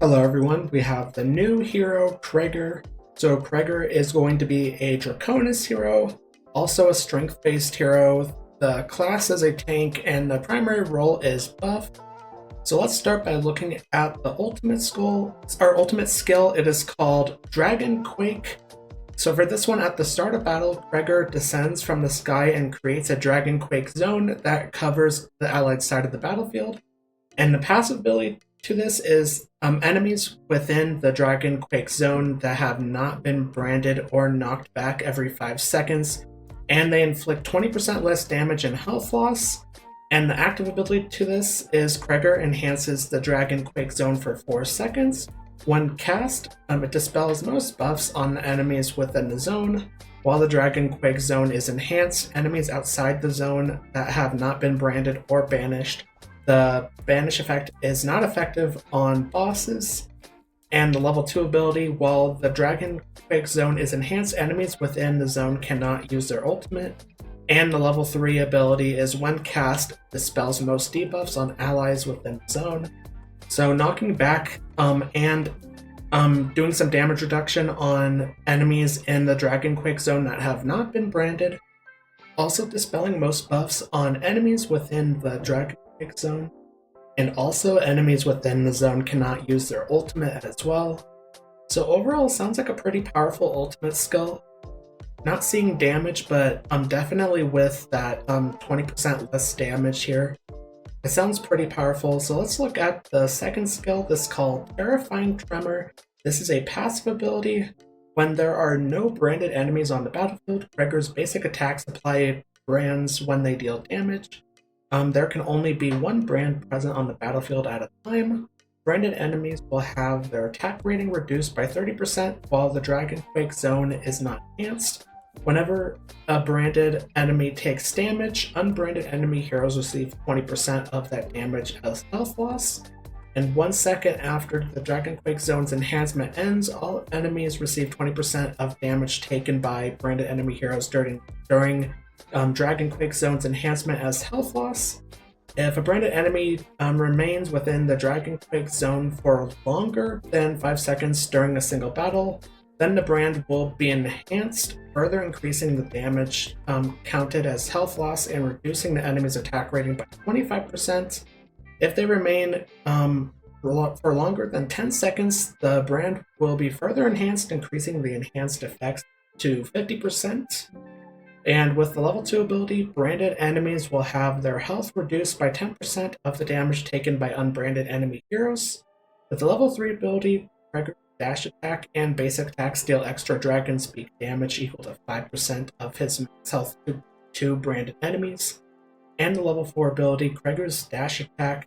Hello everyone, we have the new hero, Kregor. So Kregor is going to be a Draconis hero, also a strength-based hero. The class is a tank and the primary role is buff. So let's start by looking at the ultimate skill. It is called Dragon Quake. So for this one, at the start of battle, Kregor descends from the sky and creates a Dragon Quake zone that covers the allied side of the battlefield. And the passive ability to this is enemies within the Dragon Quake zone that have not been branded or knocked back every 5 seconds, and they inflict 20% less damage and health loss. And the active ability to this is Kregor enhances the Dragon Quake zone for 4 seconds. When cast, it dispels most buffs on the enemies within the zone. While the Dragon Quake zone is enhanced, enemies outside the zone that have not been branded or banished. The banish effect is not effective on bosses. And the level 2 ability, while the Dragon Quake zone is enhanced, enemies within the zone cannot use their ultimate. And the level 3 ability is when cast, dispels most debuffs on allies within the zone. So knocking back and doing some damage reduction on enemies in the Dragon Quake zone that have not been branded. Also dispelling most buffs on enemies within the Dragon Quake zone. And also enemies within the zone cannot use their ultimate as well. So overall, sounds like a pretty powerful ultimate skill. Not seeing damage, but definitely with that 20% less damage here. It sounds pretty powerful, so let's look at the second skill. This is called Terrifying Tremor. This is a passive ability. When there are no branded enemies on the battlefield, Kregor's basic attacks apply brands when they deal damage. There can only be one brand present on the battlefield at a time. Branded enemies will have their attack rating reduced by 30%, while the Dragon Quake zone is not enhanced. Whenever a branded enemy takes damage, unbranded enemy heroes receive 20% of that damage as health loss. And 1 second after the Dragon Quake zone's enhancement ends, all enemies receive 20% of damage taken by branded enemy heroes during Dragon Quake zone's enhancement as health loss. If a branded enemy remains within the Dragon Quake zone for longer than 5 seconds during a single battle, then the brand will be enhanced, further increasing the damage counted as health loss and reducing the enemy's attack rating by 25%. If they remain for longer than 10 seconds, the brand will be further enhanced, increasing the enhanced effects to 50%. And with the level 2 ability, branded enemies will have their health reduced by 10% of the damage taken by unbranded enemy heroes. With the level 3 ability, Kregor's dash attack and basic attacks deal extra dragon speak damage equal to 5% of his max health to branded enemies. And the level 4 ability, Kregor's dash attack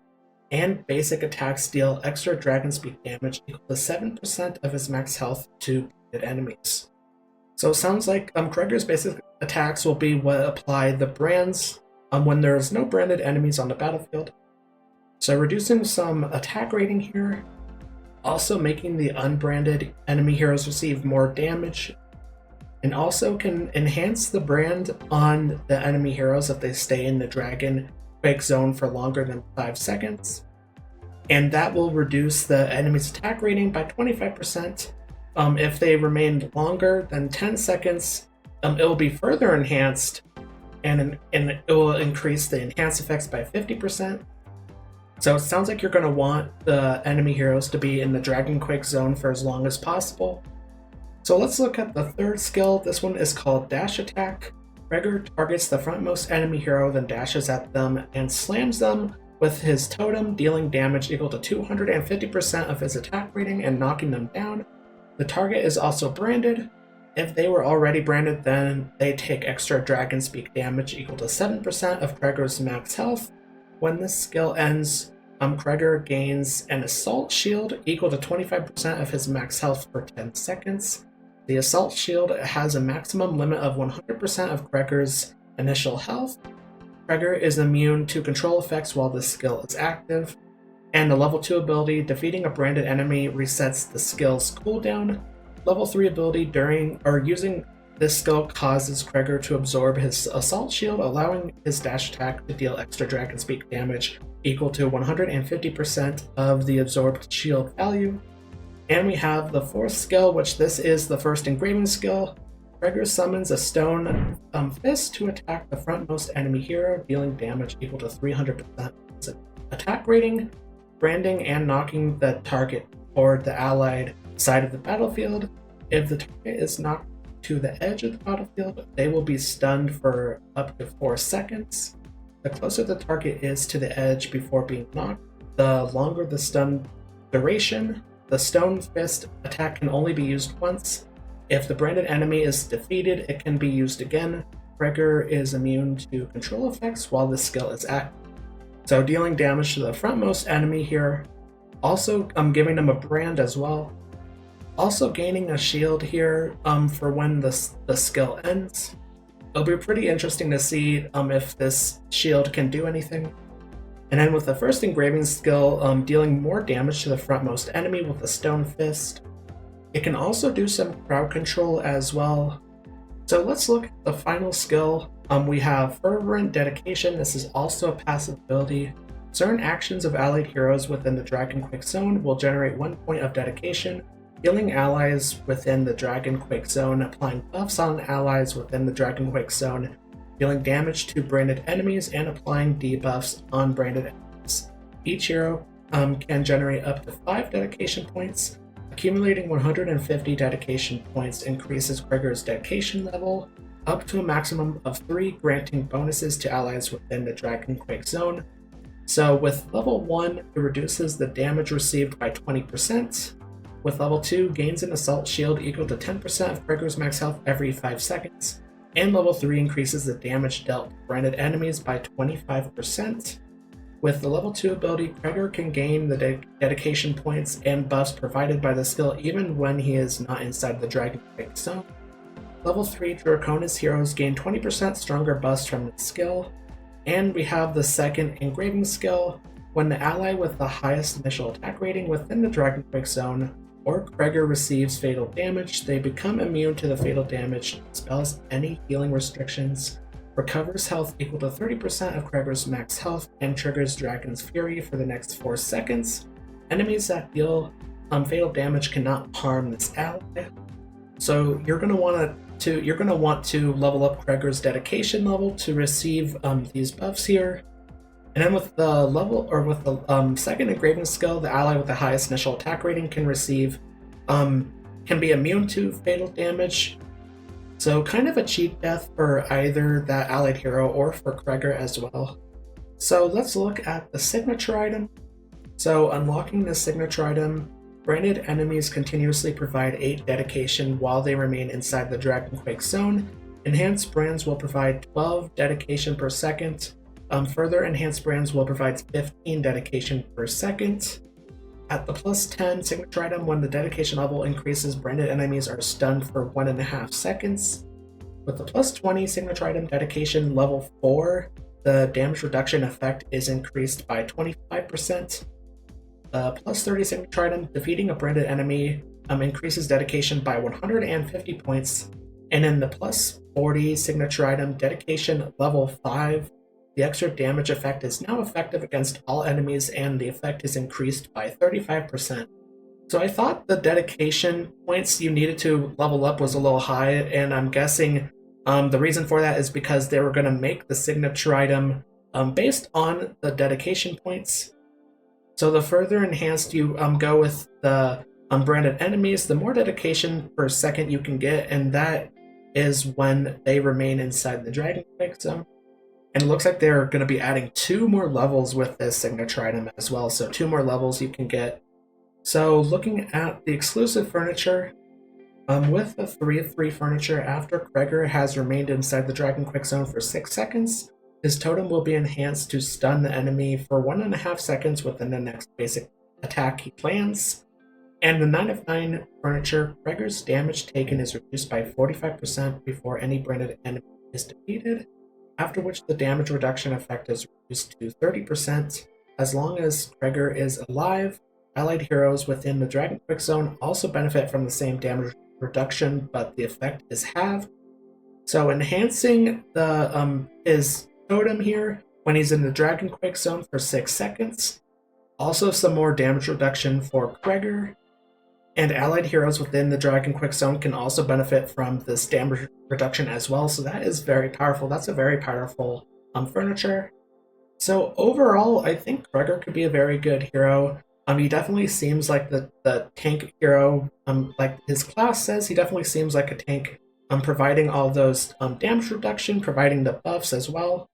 and basic attacks deal extra dragon speak damage equal to 7% of his max health to branded enemies. So it sounds like Kregor's basic attacks will be what apply the brands when there's no branded enemies on the battlefield. So reducing some attack rating here, also making the unbranded enemy heroes receive more damage, and also can enhance the brand on the enemy heroes if they stay in the Dragon Quake zone for longer than 5 seconds. And that will reduce the enemy's attack rating by 25%. If they remain longer than 10 seconds, it will be further enhanced, and it will increase the enhanced effects by 50%. So it sounds like you're going to want the enemy heroes to be in the Dragon Quake zone for as long as possible. So let's look at the third skill. This one is called Dash Attack. Kregor targets the frontmost enemy hero, then dashes at them and slams them with his totem, dealing damage equal to 250% of his attack rating and knocking them down. The target is also branded. If they were already branded, then they take extra dragon speak damage equal to 7% of Kregor's max health. When this skill ends, Kregor gains an assault shield equal to 25% of his max health for 10 seconds. The assault shield has a maximum limit of 100% of Kregor's initial health. Kregor is immune to control effects while this skill is active. And the level 2 ability, defeating a branded enemy, resets the skill's cooldown. Level 3 ability, using this skill causes Kregor to absorb his assault shield, allowing his dash attack to deal extra dragon speak damage equal to 150% of the absorbed shield value. And we have the fourth skill, which this is the first engraving skill. Kregor summons a stone fist to attack the frontmost enemy hero, dealing damage equal to 300% attack rating, branding and knocking the target toward the allied side of the battlefield. If the target is knocked to the edge of the battlefield, they will be stunned for up to 4 seconds. The closer the target is to the edge before being knocked, the longer the stun duration. The stone fist attack can only be used once. If the branded enemy is defeated, it can be used again. Kregor is immune to control effects while this skill is active. So dealing damage to the frontmost enemy here. Also, I'm giving them a brand as well. Also gaining a shield here for when the skill ends. It'll be pretty interesting to see if this shield can do anything. And then with the first engraving skill, dealing more damage to the frontmost enemy with the stone fist. It can also do some crowd control as well. So let's look at the final skill. We have Fervent Dedication. This is also a passive ability. Certain actions of allied heroes within the Dragon Quick Zone will generate 1 point of dedication, healing allies within the Dragon Quick Zone, applying buffs on allies within the Dragon Quick Zone, dealing damage to branded enemies, and applying debuffs on branded enemies. Each hero can generate up to 5 dedication points. Accumulating 150 dedication points increases Kregor's dedication level up to a maximum of 3, granting bonuses to allies within the Dragon Quick Zone. So with level 1, it reduces the damage received by 20%. With level 2, gains an assault shield equal to 10% of Kregor's max health every 5 seconds. And level 3 increases the damage dealt to branded enemies by 25%. With the level 2 ability, Kregor can gain the dedication points and buffs provided by the skill even when he is not inside the Dragon Quick Zone. Level 3 Draconis heroes gain 20% stronger buffs from the skill. And we have the second engraving skill. When the ally with the highest initial attack rating within the Dragon Quick Zone or Kregor receives fatal damage, they become immune to the fatal damage, dispels any healing restrictions, recovers health equal to 30% of Kregor's max health, and triggers Dragon's Fury for the next 4 seconds. Enemies that deal fatal damage cannot harm this ally. So you're going to want to level up Kregor's dedication level to receive these buffs here. And then with the second engraving skill, the ally with the highest initial attack rating can be immune to fatal damage. So kind of a cheat death for either that allied hero or for Kregor as well. So let's look at the signature item. So unlocking the signature item, branded enemies continuously provide 8 dedication while they remain inside the Dragon Quick Zone. Enhanced brands will provide 12 dedication per second. Further enhanced brands will provide 15 dedication per second. At the plus 10 signature item, when the dedication level increases, branded enemies are stunned for 1.5 seconds. With the plus 20 signature item dedication level 4, the damage reduction effect is increased by 25%. Plus 30 signature item, defeating a branded enemy increases dedication by 150 points. And in the plus 40 signature item dedication level 5, the extra damage effect is now effective against all enemies, and the effect is increased by 35%. So I thought the dedication points you needed to level up was a little high, and I'm guessing the reason for that is because they were going to make the signature item based on the dedication points. So the further enhanced you go with the unbranded enemies, the more dedication per second you can get, and that is when they remain inside the Dragon Quick Zone. And it looks like they're going to be adding 2 more levels with this signature item as well. So 2 more levels you can get. So looking at the exclusive furniture, with the 3/3 furniture, after Kregor has remained inside the Dragon Quick Zone for 6 seconds, his totem will be enhanced to stun the enemy for 1.5 seconds within the next basic attack he plans. And the 9 of 9 furniture, Kregor's damage taken is reduced by 45% before any branded enemy is defeated, after which the damage reduction effect is reduced to 30%. As long as Kregor is alive, allied heroes within the Dragon Quick Zone also benefit from the same damage reduction, but the effect is halved. So enhancing his totem here when he's in the Dragon Quake zone for 6 seconds. Also some more damage reduction for Kregor. And allied heroes within the Dragon Quake zone can also benefit from this damage reduction as well, so that is very powerful. That's a very powerful furniture. So overall, I think Kregor could be a very good hero. He definitely seems like the tank hero, like his class says, he definitely seems like a tank, providing all those damage reduction, providing the buffs as well,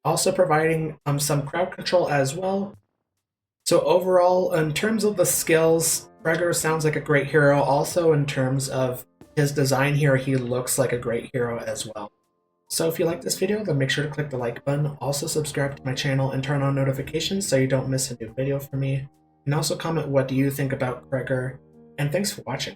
also providing some crowd control as well. So overall, in terms of the skills, Kregor sounds like a great hero. Also in terms of his design here, he looks like a great hero as well. So if you like this video, then make sure to click the like button. Also subscribe to my channel and turn on notifications so you don't miss a new video from me. And also comment what do you think about Kregor. And thanks for watching.